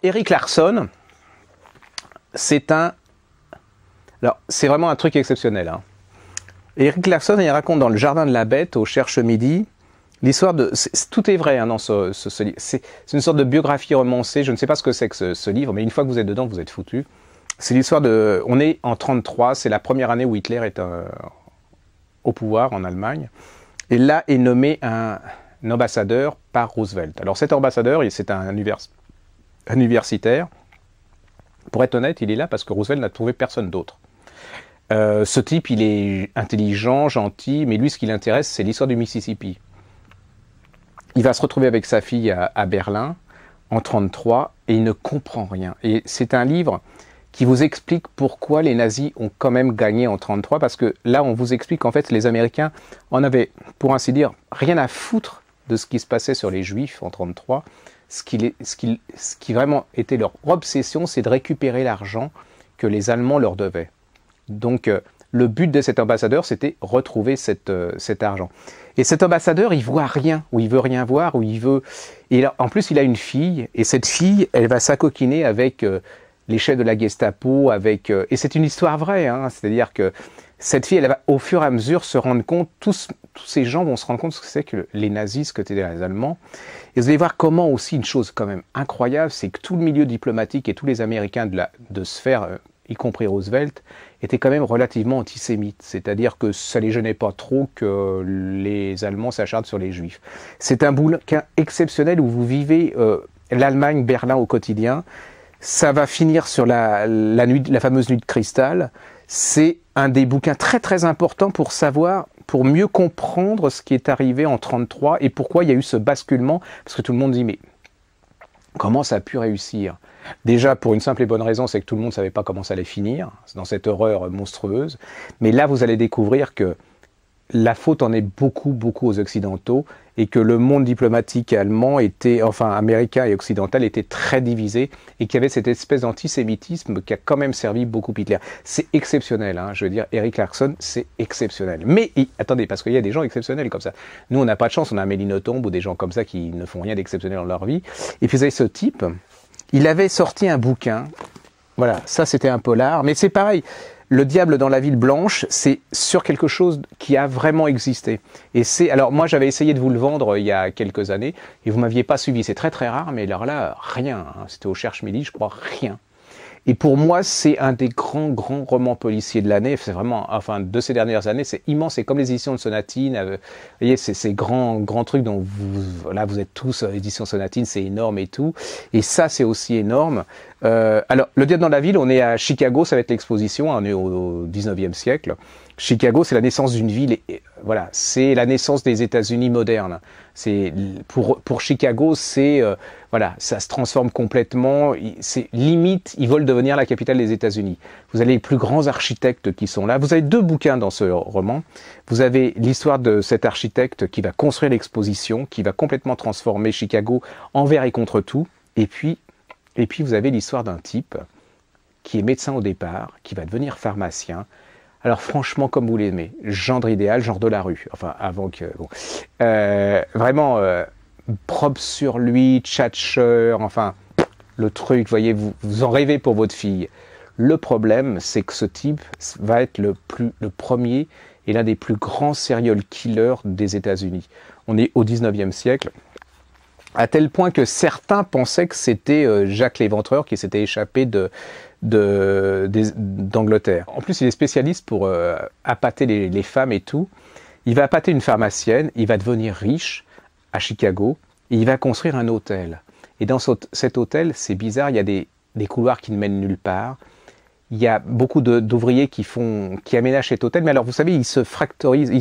Erik Larson, c'est vraiment un truc exceptionnel. Hein. Erik Larson, il raconte dans Le Jardin de la Bête, au Cherche Midi, l'histoire de... tout est vrai hein, dans ce livre. C'est une sorte de biographie romancée. Je ne sais pas ce que c'est que ce livre, mais une fois que vous êtes dedans, vous êtes foutu. C'est l'histoire de... On est en 1933, c'est la première année où Hitler est au pouvoir en Allemagne. Et là est nommé un ambassadeur par Roosevelt. Alors cet ambassadeur, c'est un universitaire. Pour être honnête, il est là parce que Roosevelt n'a trouvé personne d'autre. Ce type, il est intelligent, gentil, mais lui, ce qui l'intéresse, c'est l'histoire du Mississippi. Il va se retrouver avec sa fille à Berlin en 1933 et il ne comprend rien. Et c'est un livre qui vous explique pourquoi les nazis ont quand même gagné en 1933, parce que là, on vous explique qu'en fait, les Américains en avaient, pour ainsi dire, rien à foutre de ce qui se passait sur les Juifs en 1933. Ce qui vraiment était leur obsession, c'est de récupérer l'argent que les Allemands leur devaient. Donc, le but de cet ambassadeur, c'était retrouver cet argent. Et cet ambassadeur, il voit rien, ou il veut rien voir, ou il veut... Et là, en plus, il a une fille, et cette fille, elle va s'acoquiner avec les chefs de la Gestapo, et c'est une histoire vraie, hein, c'est-à-dire que cette fille, elle va au fur et à mesure se rendre compte, tous ces gens vont se rendre compte ce que c'est que les nazis, ce que c'était les Allemands. Et vous allez voir comment aussi, une chose quand même incroyable, c'est que tout le milieu diplomatique et tous les Américains de sphère, y compris Roosevelt, étaient quand même relativement antisémites. C'est-à-dire que ça ne les gênait pas trop que les Allemands s'acharnent sur les Juifs. C'est un bouquin exceptionnel où vous vivez l'Allemagne, Berlin au quotidien. Ça va finir sur la fameuse nuit de cristal. C'est un des bouquins très très importants pour savoir, pour mieux comprendre ce qui est arrivé en 1933 et pourquoi il y a eu ce basculement. Parce que tout le monde dit, mais comment ça a pu réussir? Déjà, pour une simple et bonne raison, c'est que tout le monde ne savait pas comment ça allait finir, dans cette horreur monstrueuse. Mais là, vous allez découvrir que la faute en est beaucoup, beaucoup aux Occidentaux et que le monde diplomatique allemand était, enfin américain et occidental, était très divisé et qu'il y avait cette espèce d'antisémitisme qui a quand même servi beaucoup Hitler. C'est exceptionnel, hein, je veux dire, Erik Larson, c'est exceptionnel. Mais attendez, parce qu'il y a des gens exceptionnels comme ça. Nous, on n'a pas de chance, on a Amélie Nothomb ou des gens comme ça qui ne font rien d'exceptionnel dans leur vie. Et puis vous avez ce type, il avait sorti un bouquin, voilà, ça c'était un polar, mais c'est pareil. Le diable dans la ville blanche, c'est sur quelque chose qui a vraiment existé. Et alors moi j'avais essayé de vous le vendre il y a quelques années et vous m'aviez pas suivi. C'est très très rare, mais alors là rien. Hein. C'était au Cherche Midi, je crois rien. Et pour moi, c'est un des grands romans policiers de l'année. C'est vraiment, enfin, de ces dernières années, c'est immense. C'est comme les éditions de Sonatine. Vous voyez, c'est ces grands trucs dont vous êtes tous, éditions Sonatine, c'est énorme et tout. Et ça, c'est aussi énorme. Alors, Le Diable dans la ville, on est à Chicago, ça va être l'exposition. On est au 19e siècle. Chicago, c'est la naissance d'une ville. Et voilà, c'est la naissance des États-Unis modernes. C'est pour Chicago, c'est voilà, ça se transforme complètement. C'est limite, ils veulent devenir la capitale des États-Unis. Vous avez les plus grands architectes qui sont là. Vous avez deux bouquins dans ce roman. Vous avez l'histoire de cet architecte qui va construire l'exposition, qui va complètement transformer Chicago envers et contre tout. Et puis vous avez l'histoire d'un type qui est médecin au départ, qui va devenir pharmacien. Alors franchement, comme vous l'aimez, gendre idéal, genre de la rue. Enfin, avant que... Bon. Vraiment propre sur lui, tchatcheur, enfin, le truc, voyez, vous en rêvez pour votre fille. Le problème, c'est que ce type va être le premier et l'un des plus grands serial killers des États-Unis. On est au 19e siècle, à tel point que certains pensaient que c'était Jacques l'Éventreur qui s'était échappé d'Angleterre. En plus, il est spécialiste pour appâter les femmes et tout. Il va appâter une pharmacienne, il va devenir riche à Chicago, et il va construire un hôtel. Et dans cet hôtel, c'est bizarre, il y a des couloirs qui ne mènent nulle part. Il y a beaucoup d'ouvriers qui aménagent cet hôtel, mais alors vous savez, ils se fractorisent,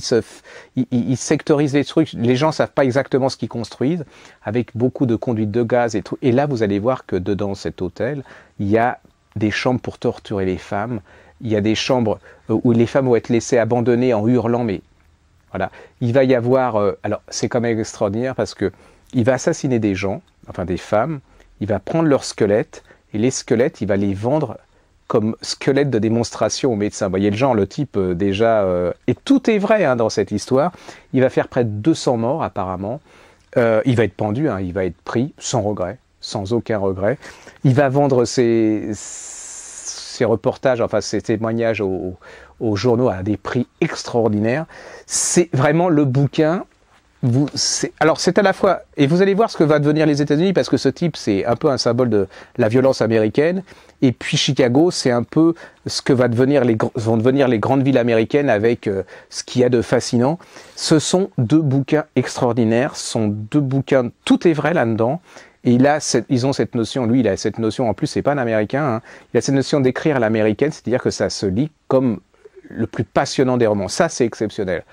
ils sectorisent les trucs. Les gens ne savent pas exactement ce qu'ils construisent, avec beaucoup de conduites de gaz et tout. Et là, vous allez voir que dedans cet hôtel, il y a des chambres pour torturer les femmes. Il y a des chambres où les femmes vont être laissées abandonnées en hurlant, mais voilà. Il va y avoir... alors, c'est quand même extraordinaire parce que il va assassiner des gens, enfin des femmes. Il va prendre leurs squelettes et les squelettes, il va les vendre comme squelettes de démonstration aux médecins. Vous voyez le genre, le type déjà... et tout est vrai hein, dans cette histoire. Il va faire près de 200 morts apparemment. Il va être pendu, hein, il va être pris sans regret. sans aucun regret. Il va vendre ses reportages, enfin ses témoignages aux journaux à des prix extraordinaires. C'est vraiment le bouquin. Alors c'est à la fois, et vous allez voir ce que va devenir les États-Unis, parce que ce type c'est un peu un symbole de la violence américaine, et puis Chicago c'est un peu ce que vont devenir les grandes villes américaines avec ce qu'il y a de fascinant. Ce sont deux bouquins extraordinaires, ce sont deux bouquins, tout est vrai là-dedans, et ils ont cette notion, lui il a cette notion, en plus c'est pas un Américain, hein, il a cette notion d'écrire à l'américaine, c'est-à-dire que ça se lit comme le plus passionnant des romans, ça c'est exceptionnel.